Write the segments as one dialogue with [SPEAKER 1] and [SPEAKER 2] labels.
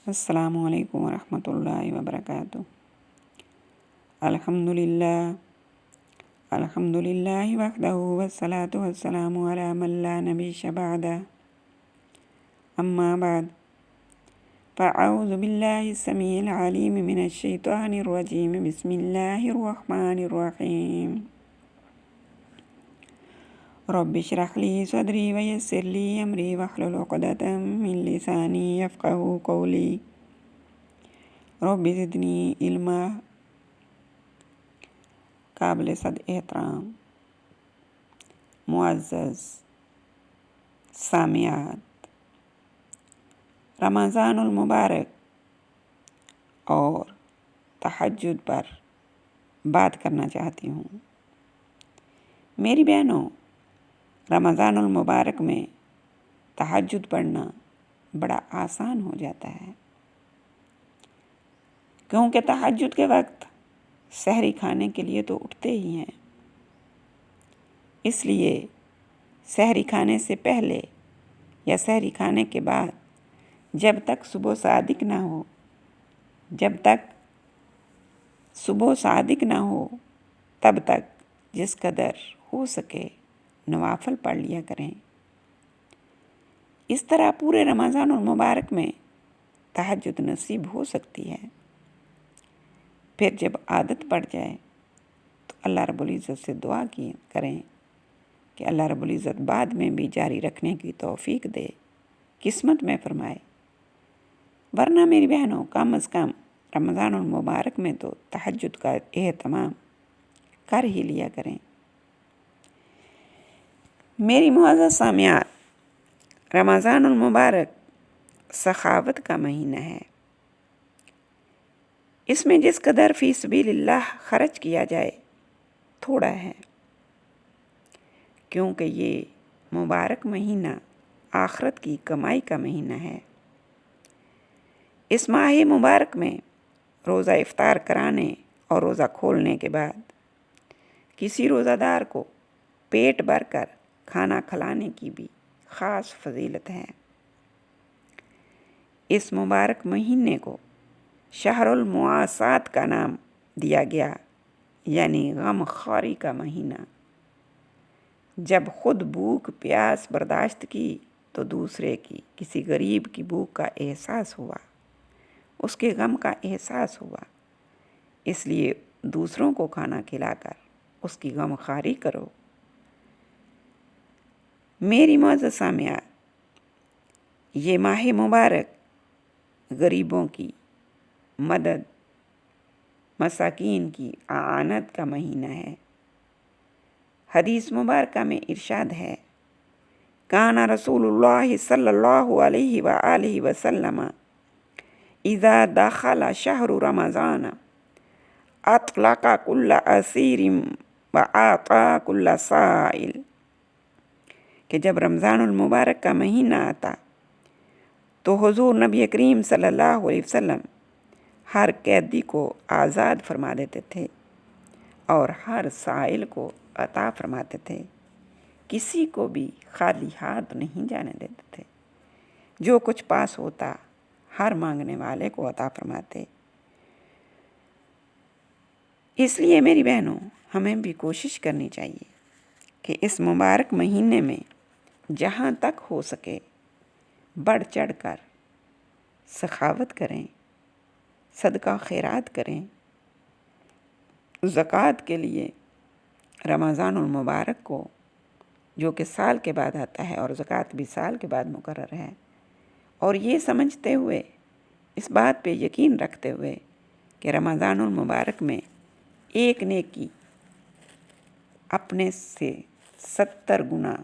[SPEAKER 1] السلام علیکم ورحمۃ اللہ وبرکاتہ۔ الحمد للہ وحدہ والصلاة والسلام علی من لا نبی بعدہ، اما بعد فاعوذ باللہ السمیع العلیم من الشیطان الرجیم، بسم اللہ الرحمن الرحیم۔ رب اشرح لی صدری ویسر لی امری واحلل عقدۃ من لسانی یفقہوا قولی، رب زدنی علما۔ قابل صد احترام معزز سامعات، رمضان المبارک اور تہجد پر بات کرنا چاہتی ہوں۔ میری بہنوں، رمضان المبارک میں تہجد پڑھنا بڑا آسان ہو جاتا ہے، کیونکہ تہجد کے وقت سحری کھانے کے لیے تو اٹھتے ہی ہیں، اس لیے سحری کھانے سے پہلے یا سحری کھانے کے بعد جب تک صبح صادق نہ ہو تب تک جس قدر ہو سکے نوافل پڑھ لیا کریں۔ اس طرح پورے رمضان المبارک میں تہجد نصیب ہو سکتی ہے۔ پھر جب عادت پڑ جائے تو اللہ رب العزت سے دعا کریں کہ اللہ رب العزت بعد میں بھی جاری رکھنے کی توفیق دے، قسمت میں فرمائے۔ ورنہ میری بہنوں، کم از کم رمضان المبارک میں تو تہجد کا اہتمام کر ہی لیا کریں۔ میری معزز سامعات، رمضان المبارک سخاوت کا مہینہ ہے۔ اس میں جس قدر فی سبیل اللہ خرچ کیا جائے تھوڑا ہے، کیونکہ یہ مبارک مہینہ آخرت کی کمائی کا مہینہ ہے۔ اس ماہ مبارک میں روزہ افطار کرانے اور روزہ کھولنے کے بعد کسی روزہ دار کو پیٹ بھر کر کھانا کھلانے کی بھی خاص فضیلت ہے۔ اس مبارک مہینے کو شہر المواسات کا نام دیا گیا، یعنی غم خواری کا مہینہ۔ جب خود بھوک پیاس برداشت کی تو دوسرے کی، کسی غریب کی بھوک کا احساس ہوا، اس کے غم کا احساس ہوا، اس لیے دوسروں کو کھانا کھلا کر اس کی غم خواری کرو۔ میری معزز سامعات، یہ ماہ مبارک غریبوں کی مدد، مساکین کی اعانت کا مہینہ ہے۔ حدیث مبارکہ میں ارشاد ہے، کان رسول اللہ صلی اللہ علیہ وآلہ وسلم اذا دخل شہر رمضان اطلق کل اسیر واعطى کل سائل، کہ جب رمضان المبارک کا مہینہ آتا تو حضور نبی کریم صلی اللہ علیہ وسلم ہر قیدی کو آزاد فرما دیتے تھے اور ہر سائل کو عطا فرماتے تھے، کسی کو بھی خالی ہاتھ نہیں جانے دیتے تھے۔ جو کچھ پاس ہوتا ہر مانگنے والے کو عطا فرماتے۔ اس لیے میری بہنوں، ہمیں بھی کوشش کرنی چاہیے کہ اس مبارک مہینے میں جہاں تک ہو سکے بڑھ چڑھ کر سخاوت کریں، صدقہ خیرات کریں۔ زکوٰۃ کے لیے رمضان المبارک کو، جو کہ سال کے بعد آتا ہے، اور زکوٰۃ بھی سال کے بعد مقرر ہے، اور یہ سمجھتے ہوئے، اس بات پہ یقین رکھتے ہوئے کہ رمضان المبارک میں ایک نیکی اپنے سے 70 گنا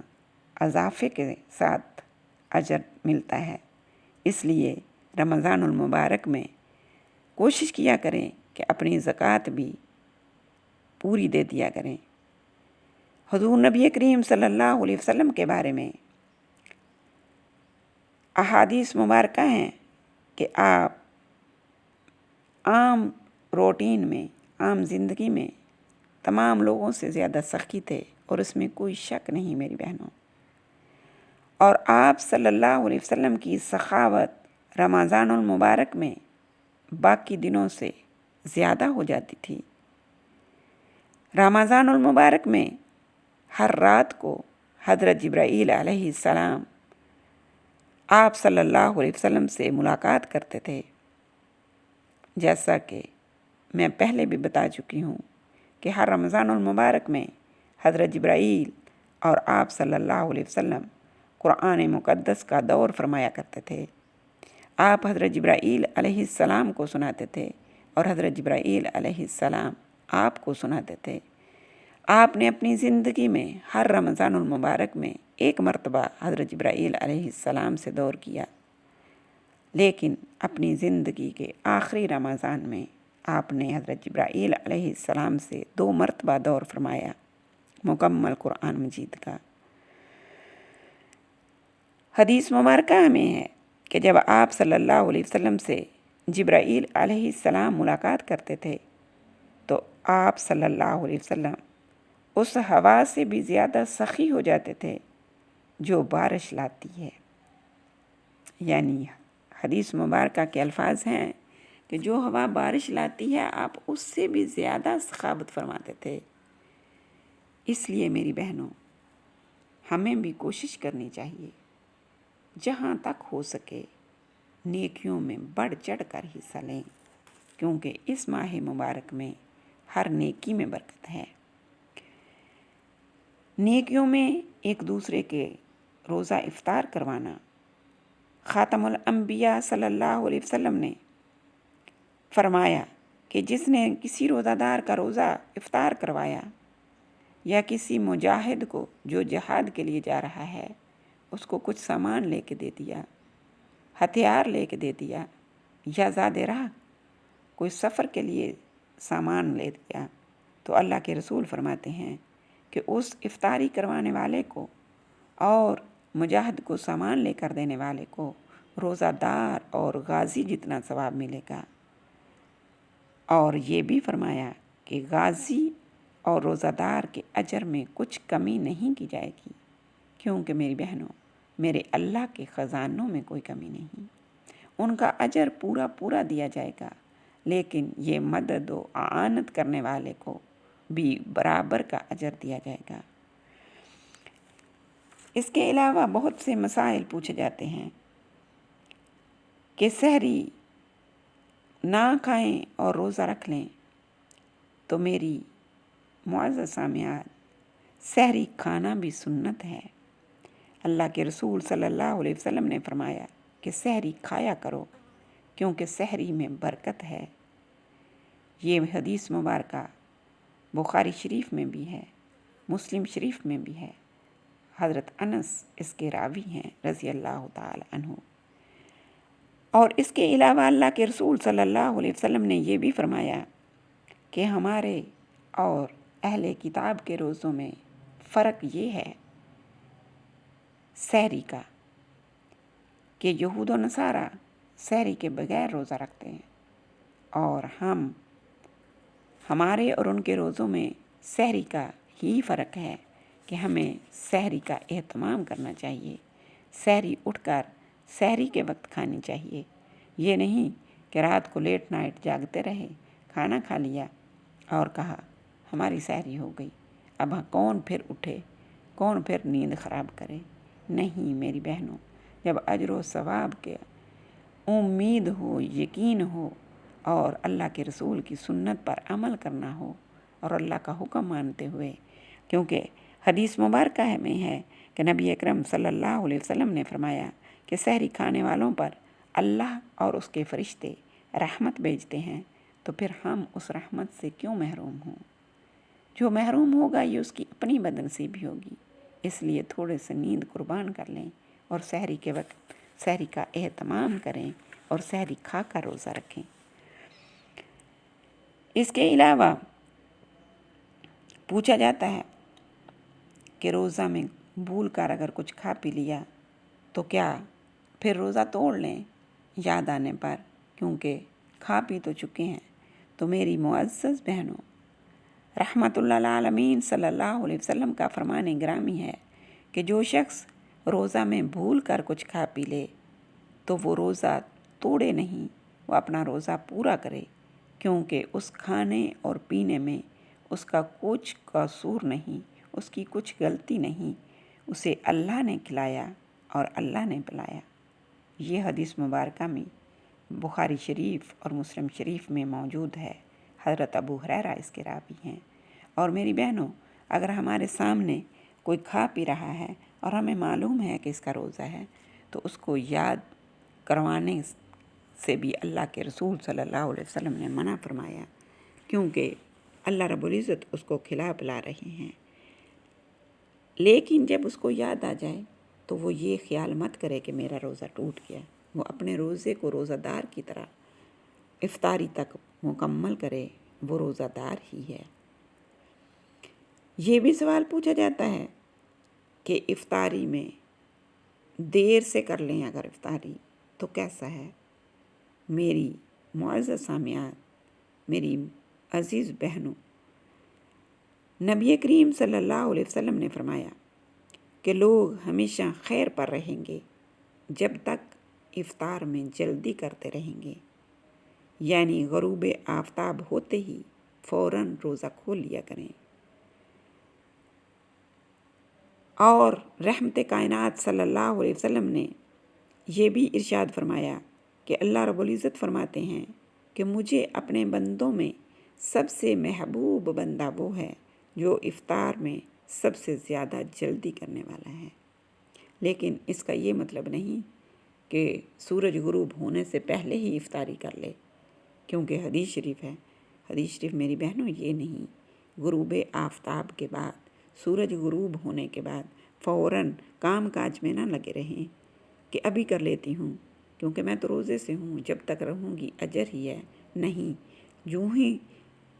[SPEAKER 1] اضافے کے ساتھ اجر ملتا ہے، اس لیے رمضان المبارک میں کوشش کیا کریں کہ اپنی زکوٰۃ بھی پوری دے دیا کریں۔ حضور نبی کریم صلی اللہ علیہ وسلم کے بارے میں احادیث مبارکہ ہیں کہ آپ عام روٹین میں، عام زندگی میں تمام لوگوں سے زیادہ سخی تھے، اور اس میں کوئی شک نہیں میری بہنوں۔ اور آپ صلی اللہ علیہ وسلم کی سخاوت، رمضان المبارک میں باقی دنوں سے زیادہ ہو جاتی تھی۔ رمضان المبارک میں ہر رات کو حضرت جبرائیل علیہ السلام آپ صلی اللہ علیہ وسلم سے ملاقات کرتے تھے۔ جیسا کہ میں پہلے بھی بتا چکی ہوں کہ ہر رمضان المبارک میں حضرت جبرائیل اور آپ صلی اللہ علیہ وسلم قرآن مقدس کا دور فرمایا کرتے تھے۔ آپ حضرت جبرائیل علیہ السلام کو سناتے تھے اور حضرت جبرائیل علیہ السلام آپ کو سناتے تھے۔ آپ نے اپنی زندگی میں ہر رمضان المبارک میں ایک مرتبہ حضرت جبرائیل علیہ السلام سے دور کیا، لیکن اپنی زندگی کے آخری رمضان میں آپ نے حضرت جبرائیل علیہ السلام سے 2 مرتبہ دور فرمایا مکمل قرآن مجید کا۔ حدیث مبارکہ میں ہے کہ جب آپ صلی اللہ علیہ وسلم سے جبرائیل علیہ السلام ملاقات کرتے تھے تو آپ صلی اللہ علیہ وسلم اس ہوا سے بھی زیادہ سخی ہو جاتے تھے جو بارش لاتی ہے۔ یعنی حدیث مبارکہ کے الفاظ ہیں کہ جو ہوا بارش لاتی ہے آپ اس سے بھی زیادہ سخاوت فرماتے تھے۔ اس لیے میری بہنوں، ہمیں بھی کوشش کرنی چاہیے جہاں تک ہو سکے نیکیوں میں بڑھ چڑھ کر حصہ لیں، کیونکہ اس ماہ مبارک میں ہر نیکی میں برکت ہے۔ نیکیوں میں ایک دوسرے کے روزہ افطار کروانا۔ خاتم الانبیاء صلی اللہ علیہ وسلم نے فرمایا کہ جس نے کسی روزہ دار کا روزہ افطار کروایا یا کسی مجاہد کو جو جہاد کے لیے جا رہا ہے اس کو کچھ سامان لے کے دے دیا، ہتھیار لے کے دے دیا، یا زیادہ راہ کوئی سفر کے لیے سامان لے دیا، تو اللہ کے رسول فرماتے ہیں کہ اس افطاری کروانے والے کو اور مجاہد کو سامان لے کر دینے والے کو روزہ دار اور غازی جتنا ثواب ملے گا۔ اور یہ بھی فرمایا کہ غازی اور روزہ دار کے اجر میں کچھ کمی نہیں کی جائے گی، کیونکہ میری بہنوں، میرے اللہ کے خزانوں میں کوئی کمی نہیں، ان کا اجر پورا پورا دیا جائے گا، لیکن یہ مدد و اعانت کرنے والے کو بھی برابر کا اجر دیا جائے گا۔ اس کے علاوہ بہت سے مسائل پوچھے جاتے ہیں کہ سحری نہ کھائیں اور روزہ رکھ لیں، تو میری معزز سامعات، سحری کھانا بھی سنت ہے۔ اللہ کے رسول صلی اللہ علیہ وسلم نے فرمایا کہ سحری کھایا کرو کیونکہ سحری میں برکت ہے۔ یہ حدیث مبارکہ بخاری شریف میں بھی ہے، مسلم شریف میں بھی ہے۔ حضرت انس اس کے راوی ہیں رضی اللہ تعالی عنہ۔ اور اس کے علاوہ اللہ کے رسول صلی اللہ علیہ وسلم نے یہ بھی فرمایا کہ ہمارے اور اہل کتاب کے روزوں میں فرق یہ ہے سحری کا کہ یہود و نصارہ سحری کے بغیر روزہ رکھتے ہیں، اور ہمارے اور ان کے روزوں میں سحری کا ہی فرق ہے کہ ہمیں سحری کا اہتمام کرنا چاہیے، سحری اٹھ کر سحری کے وقت کھانی چاہیے۔ یہ نہیں کہ رات کو لیٹ نائٹ جاگتے رہے، کھانا کھا لیا اور کہا ہماری سحری ہو گئی، اب کون پھر اٹھے، کون پھر نیند خراب کرے۔ نہیں میری بہنوں، جب اجر و ثواب کے امید ہو، یقین ہو، اور اللہ کے رسول کی سنت پر عمل کرنا ہو اور اللہ کا حکم مانتے ہوئے، کیونکہ حدیث مبارکہ میں ہے کہ نبی اکرم صلی اللہ علیہ وسلم نے فرمایا کہ سحری کھانے والوں پر اللہ اور اس کے فرشتے رحمت بھیجتے ہیں، تو پھر ہم اس رحمت سے کیوں محروم ہوں؟ جو محروم ہوگا یہ اس کی اپنی بدنصیبی ہوگی۔ اس لیے تھوڑے سے نیند قربان کر لیں اور سحری کے وقت سحری کا اہتمام کریں اور سحری کھا کر روزہ رکھیں۔ اس کے علاوہ پوچھا جاتا ہے کہ روزہ میں بھول کر اگر کچھ کھا پی لیا تو کیا پھر روزہ توڑ لیں یاد آنے پر، کیونکہ کھا پی تو چکے ہیں؟ تو میری معزز بہنوں، رحمت اللہ العالمین صلی اللہ علیہ وسلم کا فرمان گرامی ہے کہ جو شخص روزہ میں بھول کر کچھ کھا پی لے تو وہ روزہ توڑے نہیں، وہ اپنا روزہ پورا کرے، کیونکہ اس کھانے اور پینے میں اس کا کچھ قصور نہیں، اس کی کچھ غلطی نہیں، اسے اللہ نے کھلایا اور اللہ نے پلایا۔ یہ حدیث مبارکہ میں بخاری شریف اور مسلم شریف میں موجود ہے۔ حضرت ابو ہریرہ اس کے راوی ہیں۔ اور میری بہنوں، اگر ہمارے سامنے کوئی کھا پی رہا ہے اور ہمیں معلوم ہے کہ اس کا روزہ ہے، تو اس کو یاد کروانے سے بھی اللہ کے رسول صلی اللہ علیہ وسلم نے منع فرمایا، کیونکہ اللہ رب العزت اس کو کھلا پلا رہے ہیں۔ لیکن جب اس کو یاد آ جائے تو وہ یہ خیال مت کرے کہ میرا روزہ ٹوٹ گیا، وہ اپنے روزے کو روزہ دار کی طرح افطاری تک مکمل کرے، وہ روزہ دار ہی ہے۔ یہ بھی سوال پوچھا جاتا ہے کہ افطاری میں دیر سے کر لیں اگر افطاری تو کیسا ہے؟ میری معزز سامعات، میری عزیز بہنوں، نبی کریم صلی اللہ علیہ وسلم نے فرمایا کہ لوگ ہمیشہ خیر پر رہیں گے جب تک افطار میں جلدی کرتے رہیں گے، یعنی غروب آفتاب ہوتے ہی فوراً روزہ کھول لیا کریں۔ اور رحمت کائنات صلی اللہ علیہ وسلم نے یہ بھی ارشاد فرمایا کہ اللہ رب العزت فرماتے ہیں کہ مجھے اپنے بندوں میں سب سے محبوب بندہ وہ ہے جو افطار میں سب سے زیادہ جلدی کرنے والا ہے۔ لیکن اس کا یہ مطلب نہیں کہ سورج غروب ہونے سے پہلے ہی افطاری کر لے، کیونکہ حدیث شریف ہے، حدیث شریف میری بہنوں یہ نہیں، غروب آفتاب کے بعد، سورج غروب ہونے کے بعد فوراً کام کاج میں نہ لگے رہیں کہ ابھی کر لیتی ہوں کیونکہ میں تو روزے سے ہوں، جب تک رہوں گی اجر ہی ہے۔ نہیں، جو ہی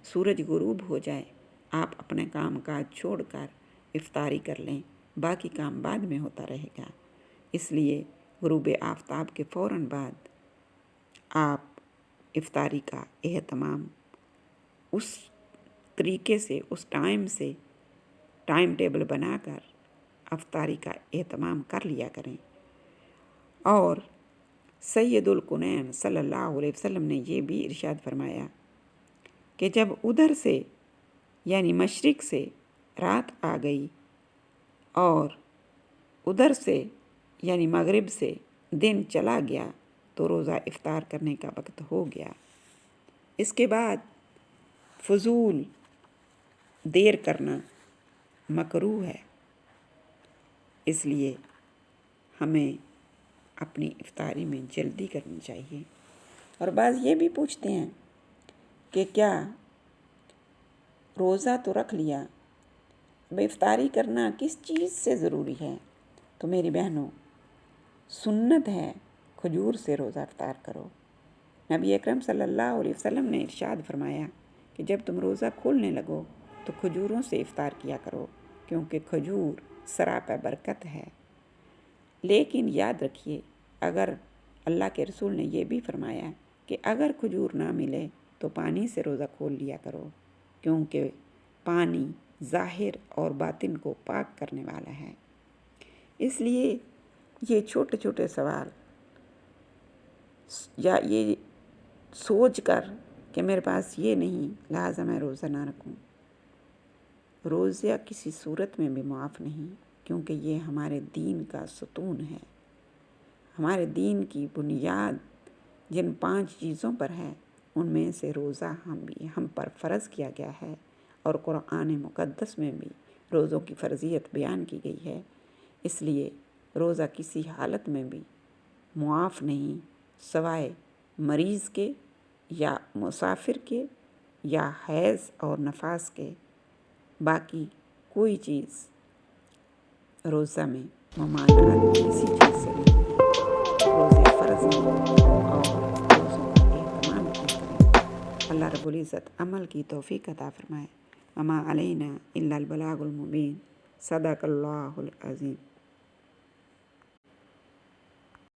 [SPEAKER 1] سورج غروب ہو جائے آپ اپنے کام کاج چھوڑ کر افطاری کر لیں، باقی کام بعد میں ہوتا رہے گا۔ اس لیے غروب آفتاب کے فوراً بعد آپ افطاری کا اہتمام اس طریقے سے، اس ٹائم ٹیبل بنا کر افطاری کا اہتمام کر لیا کریں۔ اور سید الکونین صلی اللہ علیہ وسلم نے یہ بھی ارشاد فرمایا کہ جب ادھر سے یعنی مشرق سے رات آ گئی اور ادھر سے یعنی مغرب سے دن چلا گیا تو روزہ افطار کرنے کا وقت ہو گیا۔ اس کے بعد فضول دیر کرنا مکروہ ہے، اس لیے ہمیں اپنی افطاری میں جلدی کرنی چاہیے۔ اور بعض یہ بھی پوچھتے ہیں کہ کیا روزہ تو رکھ لیا، اب افطاری کرنا کس چیز سے ضروری ہے؟ تو میری بہنوں، سنت ہے کھجور سے روزہ افطار کرو۔ نبی اکرم صلی اللہ علیہ وسلم نے ارشاد فرمایا کہ جب تم روزہ کھولنے لگو تو کھجوروں سے افطار کیا کرو، کیونکہ کھجور سراپا برکت ہے۔ لیکن یاد رکھیے، اگر اللہ کے رسول نے یہ بھی فرمایا کہ اگر کھجور نہ ملے تو پانی سے روزہ کھول لیا کرو، کیونکہ پانی ظاہر اور باطن کو پاک کرنے والا ہے۔ اس لیے یہ چھوٹے چھوٹے سوال یا یہ سوچ کر کہ میرے پاس یہ نہیں لہٰذا میں روزہ نہ رکھوں، روزہ کسی صورت میں بھی معاف نہیں، کیونکہ یہ ہمارے دین کا ستون ہے۔ ہمارے دین کی بنیاد جن 5 چیزوں پر ہے ان میں سے روزہ ہم پر فرض کیا گیا ہے، اور قرآن مقدس میں بھی روزوں کی فرضیت بیان کی گئی ہے۔ اس لیے روزہ کسی حالت میں بھی معاف نہیں، سوائے مریض کے یا مسافر کے یا حیض اور نفاس کے، باقی کوئی چیز روزہ میں ممانعت کسی چیز سے نہیں ہے۔ روزے فرض ہیں اور روزوں کا اہتمام کیا کریں۔ اللہ رب العزت عمل کی توفیق عطا فرمائے۔ وما علینا الا البلاغ المبین۔ صدق اللہ العظیم۔